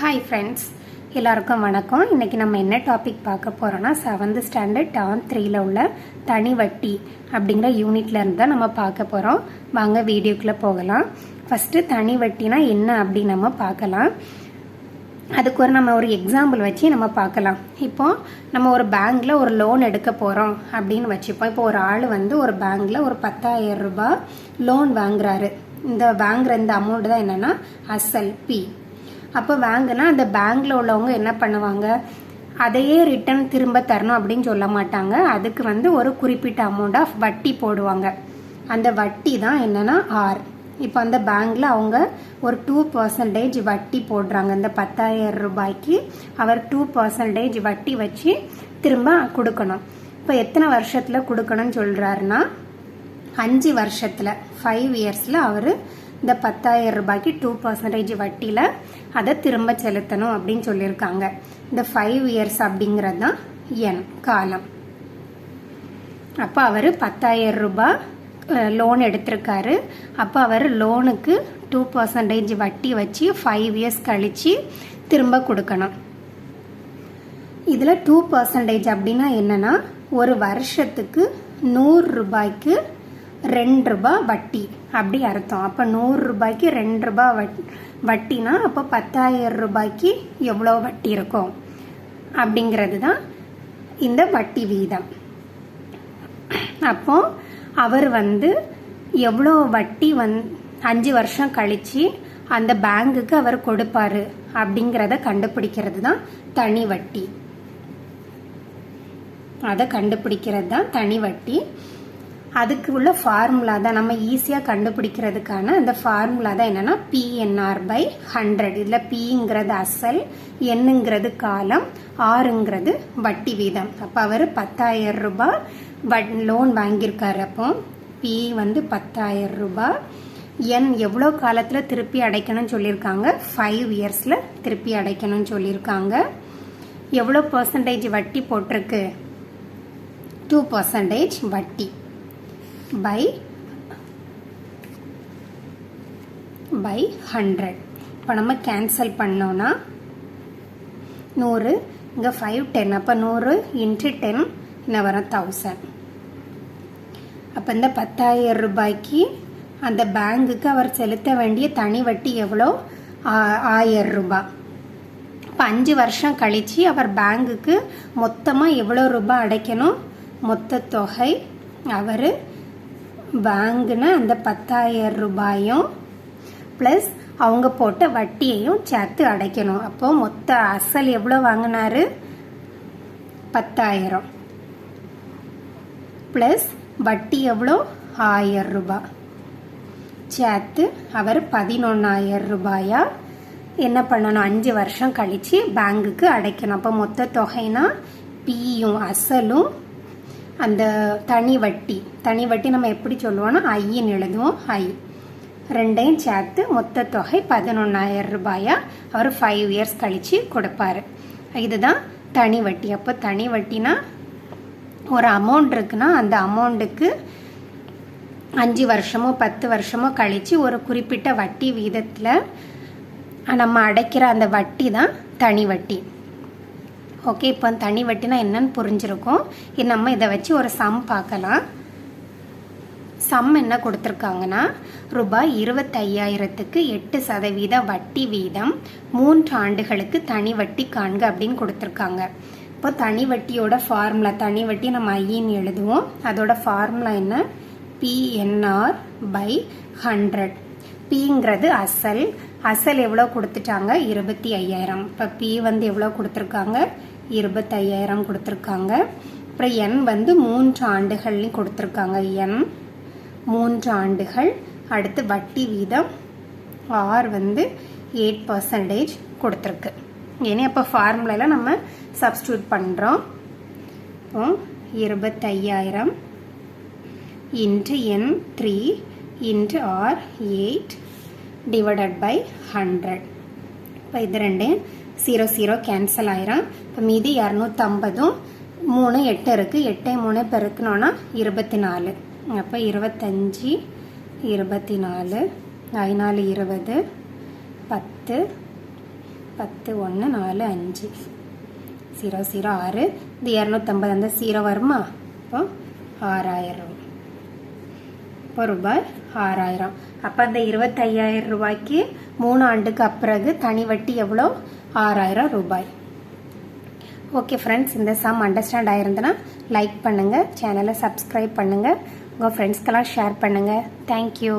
Hi friends, எல்லாருக்கும் வணக்கம். இன்றைக்கி நம்ம என்ன டாபிக் பார்க்க போகிறோன்னா 7th ஸ்டாண்டர்ட் டேர்ம் 3ல் உள்ள தனி வட்டி அப்படிங்கிற யூனிட்லேருந்து தான் நம்ம பார்க்க போகிறோம். வாங்க வீடியோக்குள்ளே போகலாம். ஃபஸ்ட்டு தனி வட்டினா என்ன அப்படின்னு நம்ம பார்க்கலாம். அதுக்கு நம்ம ஒரு எக்ஸாம்பிள் வச்சு நம்ம பார்க்கலாம். இப்போது நம்ம ஒரு பேங்க்கில் ஒரு லோன் எடுக்க போகிறோம் அப்படின்னு வச்சுப்போம். இப்போ ஒரு ஆள் ஒரு பேங்க்கில் ஒரு 10,000 ரூபாய் லோன் வாங்குறாரு. இந்த வாங்குற இந்த அமௌண்ட் தான் என்னென்னா அசல் பி. அப்போ வாங்கினா அந்த பேங்க்ல உள்ளவங்க என்ன பண்ணுவாங்க, அதையே ரிட்டர்ன் திரும்ப தரணும் அப்படின்னு சொல்ல மாட்டாங்க. அதுக்கு ஒரு குறிப்பிட்ட அமௌண்ட் ஆஃப் வட்டி போடுவாங்க. அந்த வட்டி தான் என்னன்னா ஆர். இப்போ அந்த பேங்க்ல அவங்க ஒரு 2% வட்டி போடுறாங்க. இந்த 10,000 ரூபாய்க்கு அவர் 2% வட்டி வச்சு திரும்ப கொடுக்கணும். இப்போ எத்தனை வருஷத்துல கொடுக்கணும்னு சொல்றாருன்னா 5 வருஷத்துல 5 இயர்ஸ்ல அவர் இந்த 10,000 ரூபாய்க்கு 2% வட்டியில் அதை திரும்ப செலுத்தணும் அப்படின்னு சொல்லியிருக்காங்க. இந்த 5 இயர்ஸ் அப்படிங்கிறது தான் என் காலம். அப்போ அவர் 10,000 ரூபாய் லோன் எடுத்திருக்காரு. அப்போ அவர் லோனுக்கு 2% வட்டி வச்சு 5 இயர்ஸ் கழிச்சு திரும்ப கொடுக்கணும். இதில் 2% அப்படின்னா என்னன்னா ஒரு வருஷத்துக்கு 100 ரூபாய்க்கு 2 ரூபாய் வட்டி அப்படி அர்த்தம். அப்போ 100 ரூபாய்க்கு 2 ரூபாய் வட்டினா அப்போ 10,000 ரூபாய்க்கு எவ்வளோ வட்டி இருக்கும் அப்படிங்கிறது தான் இந்த வட்டி வீதம். அப்போ அவர் எவ்வளோ வட்டி 5 வருஷம் கழிச்சு அந்த பேங்குக்கு அவர் கொடுப்பாரு அப்படிங்கிறத கண்டுபிடிக்கிறது தான் தனி வட்டி. அதை கண்டுபிடிக்கிறது தான் தனி வட்டி. அதுக்கு உள்ள ஃபார்முலா தான் நம்ம ஈஸியாக கண்டுபிடிக்கிறதுக்கான அந்த ஃபார்முலா தான் என்னன்னா PNR/100. இதில் Pங்கிறது அசல், Nங்கிறது காலம், Rங்கிறது வட்டி வீதம். அப்போ அவர் 10,000 ரூபாய் லோன் வாங்கியிருக்காரு. அப்போ P 10,000 ரூபாய். N எவ்வளோ காலத்தில் திருப்பி அடைக்கணும்னு சொல்லியிருக்காங்க, 5 இயர்ஸில் திருப்பி அடைக்கணும்னு சொல்லியிருக்காங்க. எவ்வளோ % வட்டி போட்டிருக்கு, 2% வட்டி by 100. இப்போ நம்ம கேன்சல் பண்ணோம்னா 100 இங்கே 5 10. அப்போ 100 × 10 என்ன வரும், 1000. அப்போ இந்த 10,000 ரூபாய்க்கு அந்த பேங்குக்கு அவர் செலுத்த வேண்டிய தனி வட்டி எவ்வளோ, 1000 ரூபாய். இப்போ 5 வருஷம் கழிச்சு அவர் பேங்குக்கு மொத்தமாக எவ்வளோ ரூபாய் அடைக்கணும், மொத்த தொகை அவர் வாங்கின அந்த 10,000 ரூபாயும் ப்ளஸ் அவங்க போட்ட வட்டியையும் சேர்த்து அடைக்கணும். அப்போ மொத்த அசல் எவ்வளோ வாங்கினாரு, 10,000 ப்ளஸ் வட்டி எவ்வளோ, 1000 ரூபாய் சேர்த்து அவர் 11,000 ரூபாயா என்ன பண்ணணும், 5 வருஷம் கழிச்சு பேங்குக்கு அடைக்கணும். அப்போ மொத்த தொகைனா பியும் அசலும் அந்த தனி வட்டி நம்ம எப்படி சொல்லுவோம்னா ஐன்னு எழுதுவோம். ஐ ரெண்டையும் சேர்த்து மொத்த தொகை 11,000 ரூபாயா அவர் 5 இயர்ஸ் கழிச்சு கொடுப்பாரு. இதுதான் தனி வட்டி. அப்போ தனி வட்டினா ஒரு அமௌண்ட் இருக்குன்னா அந்த அமௌண்ட்டுக்கு 5 வருஷமோ 10 வருஷமோ கழிச்சு ஒரு குறிப்பிட்ட வட்டி வீதத்தில் நம்ம அடைக்கிற அந்த வட்டி தான் தனி வட்டி. ஓகே, இப்போ தனி வட்டினா என்னன்னு புரிஞ்சிருக்கும். நம்ம இதை வச்சு ஒரு சம் பார்க்கலாம். சம் என்ன கொடுத்துருக்காங்கன்னா ரூபாய் 25,000க்கு 8% வட்டி வீதம் 3 ஆண்டுகளுக்கு தனி வட்டி காண்க அப்படின்னு கொடுத்துருக்காங்க. இப்போ தனி வட்டியோட ஃபார்முலா, தனி வட்டி நம்ம ஐன்னு எழுதுவோம். அதோட ஃபார்முலா என்ன, PNR/100. Pங்கிறது அசல். அசல் எவ்வளோ கொடுத்துட்டாங்க, 25,000. இப்போ P எவ்வளோ கொடுத்துருக்காங்க, 25,000 கொடுத்துருக்காங்க. அப்புறம் N 3 ஆண்டுகள்லையும் கொடுத்துருக்காங்க. N 3 ஆண்டுகள். அடுத்து வட்டி வீதம் R 8% கொடுத்துருக்கு. ஏன்னா அப்போ ஃபார்முலாவில் நம்ம சப்ஸ்டியூட் பண்ணுறோம். இப்போ 25,000 × N3 × R 8 divided by 100. இப்போ இது 2 0 0 கேன்சல் ஆயிரும். இப்போ மீதி 250. 3 8 இருக்கு. 8 3 பெருக்கணும்னா 24. அப்போ 25 24 4 20 10 10 1 4 5 0 0 6 இது 250 அந்த 0 வருமா அப்போ 6000 இப்போ ரூபாய் 6000. அப்போ அந்த 25,000 ரூபாய்க்கு 3 ஆண்டுக்கு அப்பிறகு தனி வட்டி எவ்வளோ 6000 ரூபாய். ஓகே ஃப்ரெண்ட்ஸ், இந்த சம் அண்டர்ஸ்டாண்ட் ஆயிருந்தனா லைக் பண்ணுங்கள், சேனலை சப்ஸ்கிரைப் பண்ணுங்கள், உங்கள் ஃப்ரெண்ட்ஸ்க்கெல்லாம் ஷேர் பண்ணுங்கள். தேங்க்யூ.